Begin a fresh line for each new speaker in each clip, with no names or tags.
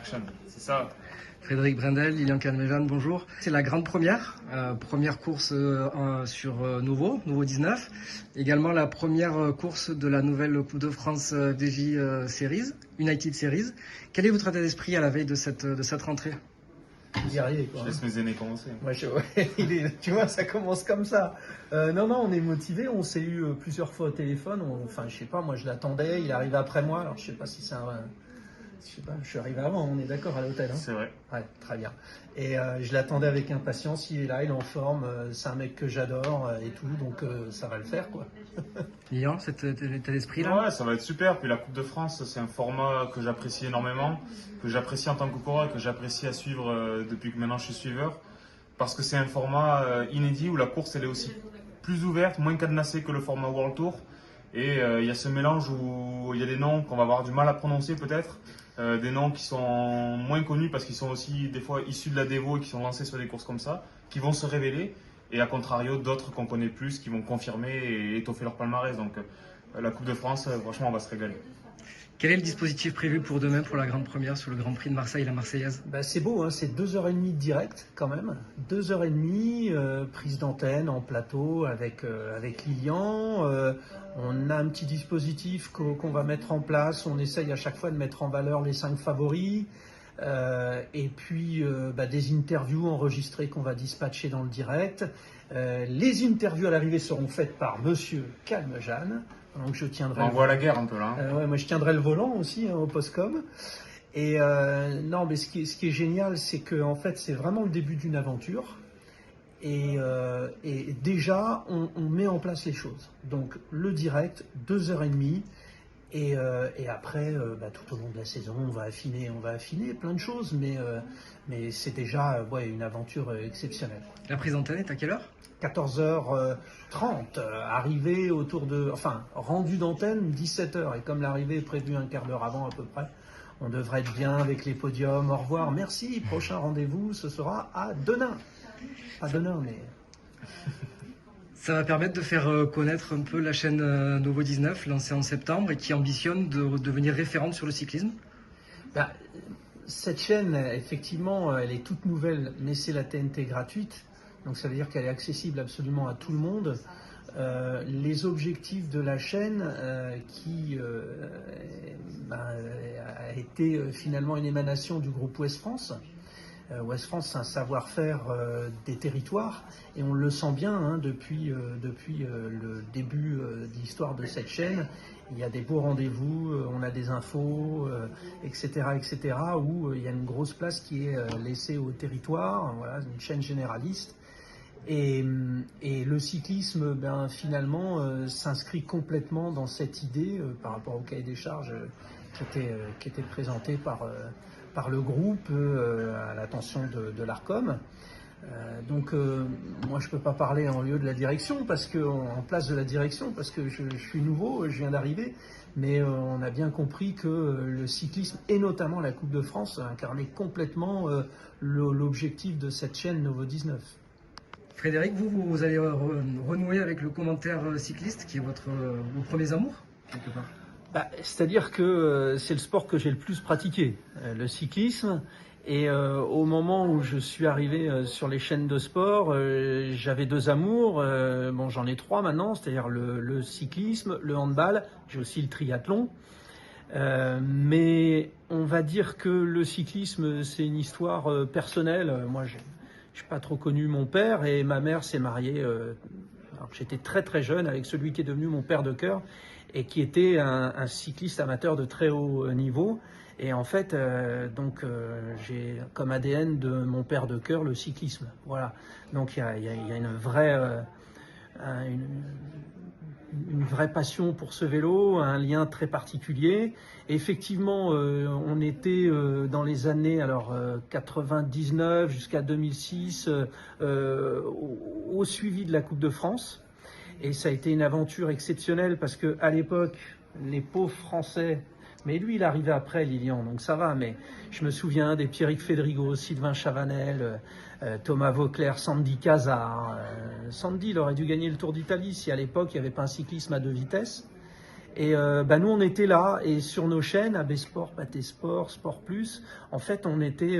Action, c'est ça.
Frédéric Brendel, Lilian Calmejean, bonjour. C'est la grande première, première course sur Nouveau 19. Également la première course de la nouvelle Coupe de France DJ Series, United Series. Quel est votre état d'esprit à la veille de cette rentrée?
D'y arriver, quoi.
Je laisse mes aînés commencer.
Moi, tu vois, ça commence comme ça. Non, on est motivé. On s'est eu plusieurs fois au téléphone. Enfin, je sais pas, moi je l'attendais. Il arrive après moi. Alors, je sais pas si c'est un. Je sais pas, je suis arrivé avant. On est d'accord à l'hôtel. Hein,
c'est vrai.
Ouais, très bien. Et je l'attendais avec impatience. Il est là, il est en forme. C'est un mec que j'adore et tout. Donc, ça va le faire, quoi.
Lilian, cet état d'esprit là?
Ouais, ça va être super. Puis la Coupe de France, c'est un format que j'apprécie énormément, que j'apprécie en tant que coureur, que j'apprécie à suivre depuis que maintenant je suis suiveur. Parce que c'est un format inédit où la course elle est aussi plus ouverte, moins cadenassée que le format World Tour. Et il y a ce mélange où il y a des noms qu'on va avoir du mal à prononcer peut-être, des noms qui sont moins connus parce qu'ils sont aussi des fois issus de la dévo et qui sont lancés sur des courses comme ça, qui vont se révéler. Et à contrario, d'autres qu'on connaît plus, qui vont confirmer et étoffer leur palmarès. Donc la Coupe de France, franchement, on va se régaler.
Quel est le dispositif prévu pour demain pour la grande première sur le Grand Prix de Marseille, la Marseillaise?
C'est beau, hein, c'est 2h30 de direct quand même. 2h30, prise d'antenne en plateau avec Lilian. On a un petit dispositif qu'on va mettre en place. On essaye à chaque fois de mettre en valeur les 5 favoris. Et puis des interviews enregistrées qu'on va dispatcher dans le direct. Les interviews à l'arrivée seront faites par Monsieur Calmejean. Donc je tiendrai.
On voit la guerre un peu là.
Ouais, moi je tiendrai le volant aussi au Postcom. Et non, mais ce qui est génial, c'est que en fait c'est vraiment le début d'une aventure. Et déjà on met en place les choses. Donc le direct, 2h30. Et après, tout au long de la saison, on va affiner plein de choses, mais c'est déjà une aventure exceptionnelle.
La prise d'antenne est à quelle heure?
14h30, arrivée rendu d'antenne 17h. Et comme l'arrivée est prévue un quart d'heure avant à peu près, on devrait être bien avec les podiums. Au revoir, merci. Prochain rendez-vous, ce sera à Denain. À Denain, mais...
Ça va permettre de faire connaître un peu la chaîne Nouveau 19, lancée en septembre et qui ambitionne de devenir référente sur le cyclisme.
Cette chaîne, effectivement, elle est toute nouvelle, mais c'est la TNT gratuite. Donc ça veut dire qu'elle est accessible absolument à tout le monde. Les objectifs de la chaîne, qui a été finalement une émanation du groupe Ouest France. Ouest France, c'est un savoir-faire des territoires et on le sent bien hein, depuis le début de l'histoire de cette chaîne. Il y a des beaux rendez-vous, on a des infos, etc., où il y a une grosse place qui est laissée au territoire. Voilà, une chaîne généraliste. Et le cyclisme, finalement, s'inscrit complètement dans cette idée par rapport au cahier des charges qui était présenté par le groupe à l'attention de l'Arcom. Donc moi je peux pas parler en lieu de la direction en place de la direction parce que je suis nouveau, je viens d'arriver, mais on a bien compris que le cyclisme et notamment la Coupe de France incarnait complètement l'objectif de cette chaîne Nouveau 19.
Frédéric, vous allez renouer avec le commentaire cycliste qui est vos premiers amours quelque part?
C'est-à-dire que c'est le sport que j'ai le plus pratiqué, le cyclisme. Et au moment où je suis arrivé sur les chaînes de sport, j'avais 2 amours. J'en ai 3 maintenant, c'est-à-dire le cyclisme, le handball, j'ai aussi le triathlon. Mais on va dire que le cyclisme, c'est une histoire personnelle. Moi, je n'ai pas trop connu mon père et ma mère s'est mariée. Alors j'étais très très jeune avec celui qui est devenu mon père de cœur et qui était un cycliste amateur de très haut niveau. Et en fait, j'ai comme ADN de mon père de cœur le cyclisme. Voilà. Donc il y a une vraie passion pour ce vélo, un lien très particulier. Et effectivement, on était dans les années 99 jusqu'à 2006 au suivi de la Coupe de France. Et ça a été une aventure exceptionnelle parce qu'à l'époque, les pauvres Français, mais lui il arrivait après Lilian, donc ça va, mais je me souviens des Pierrick Fédrigo, Sylvain Chavanel, Thomas Vauclair, Sandy Cazard. Sandy il aurait dû gagner le Tour d'Italie si à l'époque il n'y avait pas un cyclisme à 2 vitesses. Et nous, on était là, et sur nos chaînes, AB Sport, Pathé Sport, Sport Plus, en fait, on était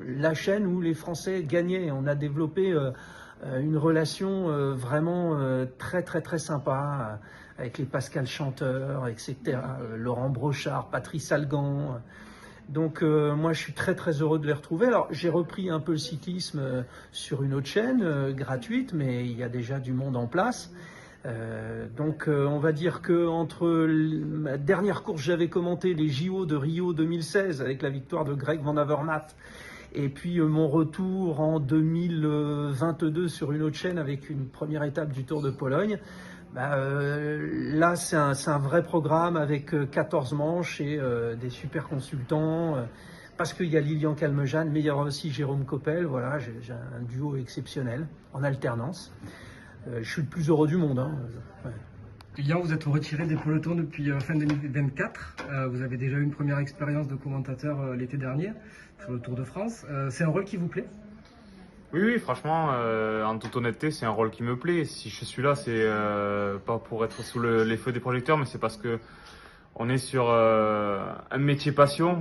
la chaîne où les Français gagnaient. On a développé une relation vraiment très, très, très sympa avec les Pascal Chanteur, etc., Laurent Brochard, Patrice Algan. Donc moi, je suis très, très heureux de les retrouver. Alors, j'ai repris un peu le cyclisme sur une autre chaîne gratuite, mais il y a déjà du monde en place. Donc on va dire que entre ma dernière course, j'avais commenté les JO de Rio 2016 avec la victoire de Greg Van Avermaet, et puis mon retour en 2022 sur une autre chaîne avec une première étape du Tour de Pologne. Là, c'est un vrai programme avec 14 manches et des super consultants. Parce qu'il y a Lilian Calmejane, mais il y aura aussi Jérôme Coppel. Voilà, j'ai un duo exceptionnel en alternance. Je suis le plus heureux du monde. Ouais.
Lilian, vous êtes retiré des pelotons depuis fin 2024. Vous avez déjà eu une première expérience de commentateur l'été dernier sur le Tour de France. C'est un rôle qui vous plaît?
Oui, franchement, en toute honnêteté, c'est un rôle qui me plaît. Si je suis là, c'est pas pour être sous les feux des projecteurs, mais c'est parce que on est sur un métier passion.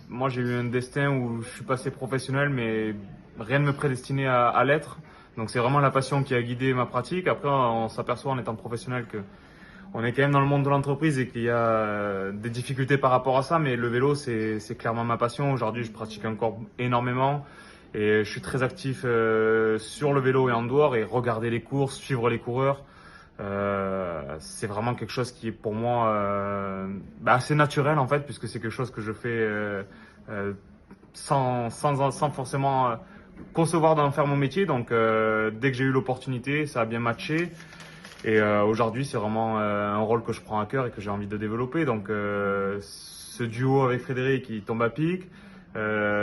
Moi, j'ai eu un destin où je suis passé professionnel, mais rien ne me prédestinait à l'être. Donc, c'est vraiment la passion qui a guidé ma pratique. Après, on s'aperçoit en étant professionnel que on est quand même dans le monde de l'entreprise et qu'il y a des difficultés par rapport à ça. Mais le vélo, c'est clairement ma passion. Aujourd'hui, je pratique encore énormément. Et je suis très actif sur le vélo et en dehors, et regarder les courses, suivre les coureurs, c'est vraiment quelque chose qui est pour moi assez naturel en fait, puisque c'est quelque chose que je fais sans forcément concevoir d'en faire mon métier. Donc dès que j'ai eu l'opportunité, ça a bien matché. Et aujourd'hui, c'est vraiment un rôle que je prends à cœur et que j'ai envie de développer. Donc ce duo avec Frédéric, il tombe à pic.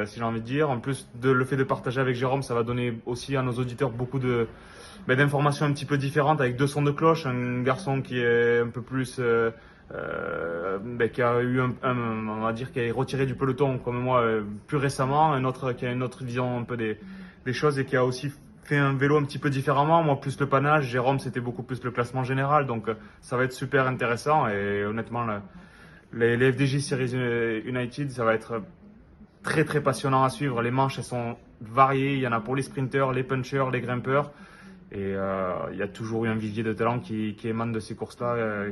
Si j'ai envie de dire. En plus de le fait de partager avec Jérôme, ça va donner aussi à nos auditeurs beaucoup d'informations un petit peu différentes, avec deux sons de cloche, un garçon qui est un peu plus qui a eu on va dire, qui est retiré du peloton comme moi plus récemment, un autre qui a une autre vision un peu des choses et qui a aussi fait un vélo un petit peu différemment. Moi plus le panache, Jérôme c'était beaucoup plus le classement général, donc ça va être super intéressant. Et honnêtement les FDJ Series United, ça va être très très passionnant à suivre. Les manches, elles sont variées. Il y en a pour les sprinteurs, les punchers, les grimpeurs. Et il y a toujours eu un vivier de talent qui émane de ces courses-là,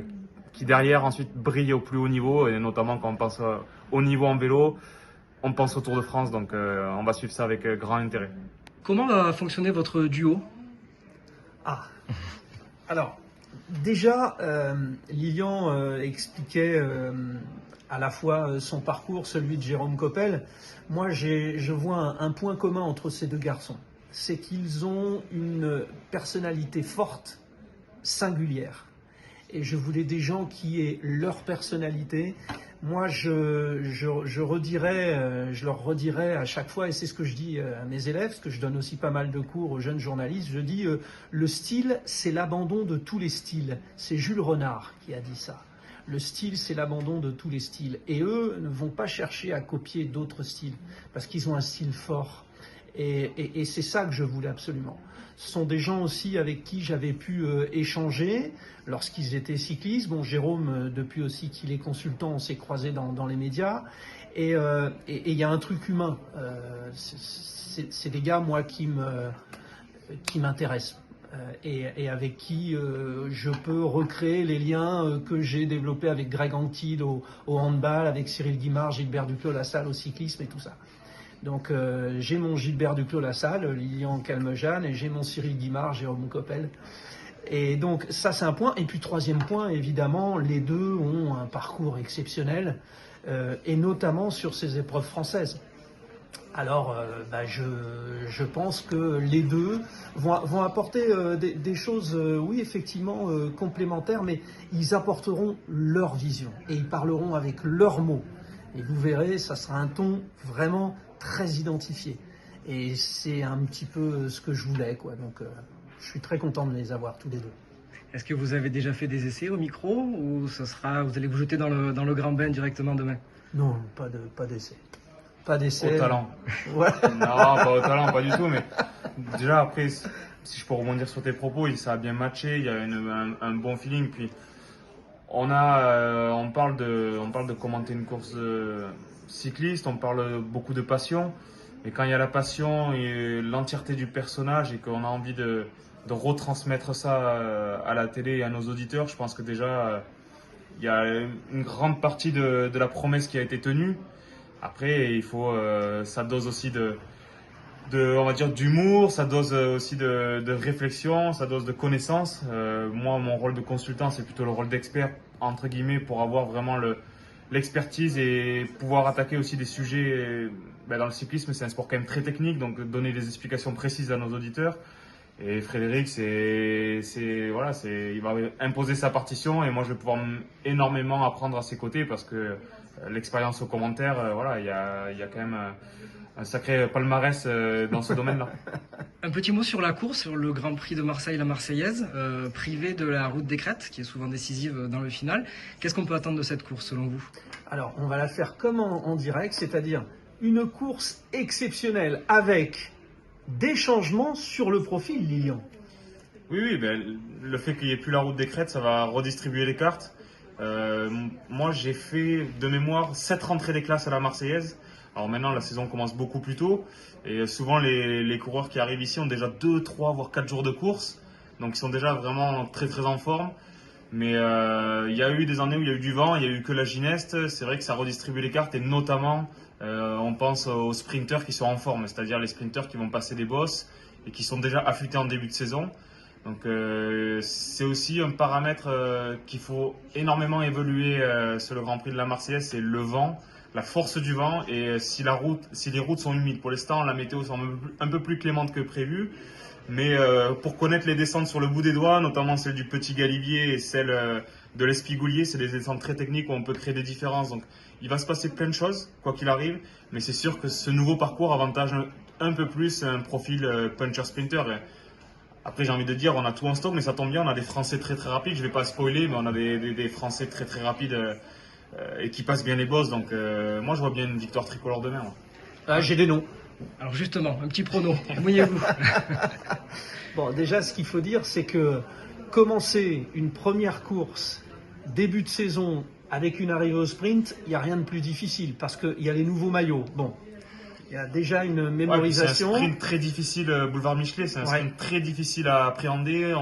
qui derrière ensuite brille au plus haut niveau. Et notamment quand on pense au niveau en vélo, on pense au Tour de France. Donc on va suivre ça avec grand intérêt.
Comment va fonctionner votre duo?
Alors, déjà, Lilian expliquait à la fois son parcours, celui de Jérôme Coppel. Moi, je vois un point commun entre ces deux garçons. C'est qu'ils ont une personnalité forte, singulière. Et je voulais des gens qui aient leur personnalité. Moi, je leur redirais à chaque fois, et c'est ce que je dis à mes élèves, parce que je donne aussi pas mal de cours aux jeunes journalistes, je dis le style, c'est l'abandon de tous les styles. C'est Jules Renard qui a dit ça. Le style, c'est l'abandon de tous les styles. Et eux ne vont pas chercher à copier d'autres styles, parce qu'ils ont un style fort. Et c'est ça que je voulais absolument. Ce sont des gens aussi avec qui j'avais pu échanger lorsqu'ils étaient cyclistes. Bon, Jérôme, depuis aussi qu'il est consultant, on s'est croisés dans les médias. Et il y a un truc humain. C'est des gars, moi, qui m'intéressent. Et avec qui je peux recréer les liens que j'ai développés avec Greg Anquetil au handball, avec Cyril Guimard, Gilbert Duclos-Lassalle au cyclisme et tout ça. Donc j'ai mon Gilbert Duclos-Lassalle, Lilian Calmejane, et j'ai mon Cyril Guimard, Jérôme Coppel. Et donc ça c'est un point. Et puis troisième point, évidemment, les deux ont un parcours exceptionnel, et notamment sur ces épreuves françaises. Alors je pense que les deux vont apporter des choses, oui effectivement, complémentaires, mais ils apporteront leur vision et ils parleront avec leurs mots. Et vous verrez, ça sera un ton vraiment très identifié. Et c'est un petit peu ce que je voulais, quoi. Donc je suis très content de les avoir tous les deux.
Est-ce que vous avez déjà fait des essais au micro, ou vous allez vous jeter dans le grand bain directement demain?
Non, pas d'essai. Pas d'essai.
Au talent.
Ouais.
Non, pas au talent, pas du tout. Mais déjà, après, si je peux rebondir sur tes propos, ça a bien matché. Il y a un bon feeling. Puis On parle de commenter une course cycliste, on parle beaucoup de passion. Et quand il y a la passion et l'entièreté du personnage et qu'on a envie de retransmettre ça à la télé et à nos auditeurs, je pense que déjà il y a une grande partie de la promesse qui a été tenue. Après, il faut, ça dose aussi on va dire, d'humour, ça dose aussi de réflexion, ça dose de connaissance. Moi, mon rôle de consultant, c'est plutôt le rôle d'expert, entre guillemets, pour avoir vraiment l'expertise et pouvoir attaquer aussi des sujets. Dans le cyclisme, c'est un sport quand même très technique, donc donner des explications précises à nos auditeurs. Et Frédéric, il va imposer sa partition et moi, je vais pouvoir énormément apprendre à ses côtés parce que l'expérience aux commentaires, il y a quand même un sacré palmarès dans ce domaine-là.
Un petit mot sur la course, sur le Grand Prix de Marseille, la Marseillaise, privée de la route des crêtes, qui est souvent décisive dans le final. Qu'est-ce qu'on peut attendre de cette course, selon vous?
Alors, on va la faire comme en direct, c'est-à-dire une course exceptionnelle avec des changements sur le profil, Lilian.
Oui, le fait qu'il n'y ait plus la route des crêtes, ça va redistribuer les cartes. Moi, j'ai fait de mémoire 7 rentrées des classes à la Marseillaise. Alors maintenant, la saison commence beaucoup plus tôt. Et souvent, les coureurs qui arrivent ici ont déjà 2, 3, voire 4 jours de course. Donc, ils sont déjà vraiment très, très en forme. Mais il y a eu des années où il y a eu du vent, il n'y a eu que la gineste. C'est vrai que ça redistribue les cartes et notamment, on pense aux sprinteurs qui sont en forme. C'est-à-dire les sprinteurs qui vont passer des bosses et qui sont déjà affûtés en début de saison. Donc c'est aussi un paramètre qu'il faut énormément évoluer sur le Grand Prix de la Marseillaise, c'est le vent, la force du vent et si les routes sont humides. Pour l'instant, la météo semble un peu plus clémente que prévu, mais pour connaître les descentes sur le bout des doigts, notamment celle du Petit Galibier et celle de l'Espigoulier, c'est des descentes très techniques où on peut créer des différences. Donc il va se passer plein de choses, quoi qu'il arrive, mais c'est sûr que ce nouveau parcours avantage un peu plus un profil puncher-sprinter. Après, j'ai envie de dire, on a tout en stock, mais ça tombe bien, on a des Français très très rapides. Je ne vais pas spoiler, mais on a des Français très très rapides et qui passent bien les bosses. Donc, moi, je vois bien une victoire tricolore demain.
Ah, j'ai des noms.
Alors justement, un petit prono, mouillez-vous.
Bon, déjà, ce qu'il faut dire, c'est que commencer une première course, début de saison, avec une arrivée au sprint, il n'y a rien de plus difficile parce qu'il y a les nouveaux maillots. Bon. Il y a déjà une mémorisation.
C'est un sprint très difficile, boulevard Michelet. C'est un sprint très difficile à appréhender.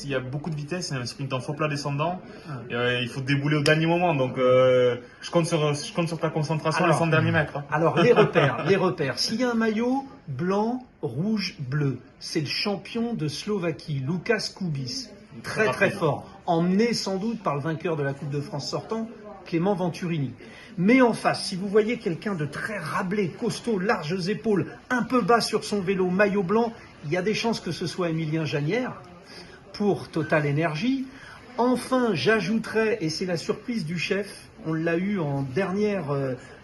Il y a beaucoup de vitesse. C'est un sprint en faux plat descendant. Il faut débouler au dernier moment. Donc, je compte sur ta concentration les 100 derniers mètres.
Alors, les repères. S'il y a un maillot blanc, rouge, bleu, c'est le champion de Slovaquie, Lukas Kubis. Très, très fort. Emmené sans doute par le vainqueur de la Coupe de France sortant, Clément Venturini. Mais en face, si vous voyez quelqu'un de très rablé, costaud, larges épaules, un peu bas sur son vélo, maillot blanc, il y a des chances que ce soit Emilien Janière pour Total Energy. Enfin, j'ajouterais, et c'est la surprise du chef, on l'a eu en dernière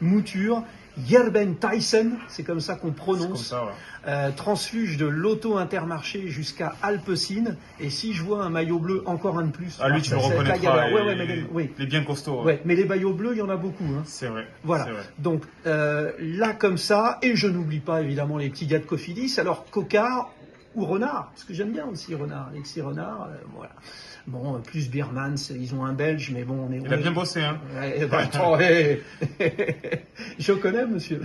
mouture, Gerben Tyson, c'est comme ça qu'on prononce,
comme ça, ouais.
Transfuge de l'Auto Intermarché jusqu'à Alpecin. Et si je vois un maillot bleu, encore un de plus.
Ah, lui, tu le reconnaîtras. Il est bien costaud.
Ouais, mais les maillots bleus, il y en a beaucoup. Hein.
C'est vrai.
Voilà.
C'est vrai.
Donc là, comme ça, et je n'oublie pas évidemment les petits gars de Cofidis. Alors, Cocard ou Renard, parce que j'aime bien aussi Renard, Alexis Renard. Voilà. Bon, plus Biermans, ils ont un Belge, mais bon, on est.
Il a bien bossé, hein.
Attends, je connais, monsieur.